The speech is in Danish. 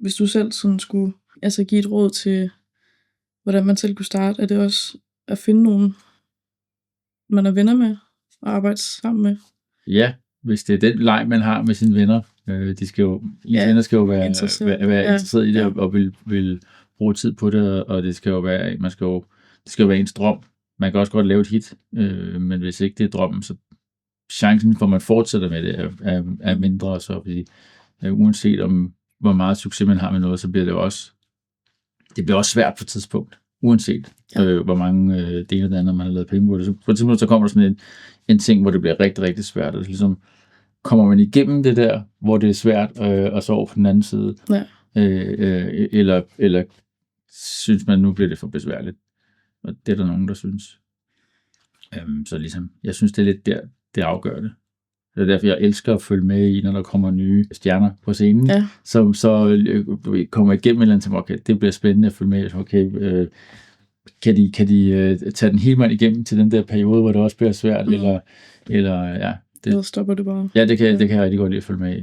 hvis du selv sådan skulle give et råd til, hvordan man selv kunne starte, er det også at finde nogen, man er venner med og arbejde sammen med? Ja, hvis det er den leg, man har med sine venner. Ens venner skal jo være interesseret i det, og vil bruge tid på det, og det skal jo være, det skal jo være ens drøm. Man kan også godt lave et hit, men hvis ikke det er drømmen, så chancen for, at man fortsætter med det, er mindre, så uanset om hvor meget succes man har med noget, så bliver det også svært på et tidspunkt, uanset hvor mange dele af det andet, man har lavet penge på det. Så på et tidspunkt, så kommer der sådan en ting, hvor det bliver rigtig, rigtig svært, og ligesom kommer man igennem det der, hvor det er svært, og så over på den anden side, eller synes man, nu bliver det for besværligt, og det er der nogen, der synes. Så ligesom, jeg synes, det er lidt der, det afgør det. Det er derfor, jeg elsker at følge med i, når der kommer nye stjerner på scenen, så kommer jeg igennem et eller andet, okay, det bliver spændende at følge med, okay, kan de tage den hele vejen igennem til den der periode, hvor det også bliver svært, eller stopper det bare? Ja, det kan jeg rigtig godt lide at følge med i.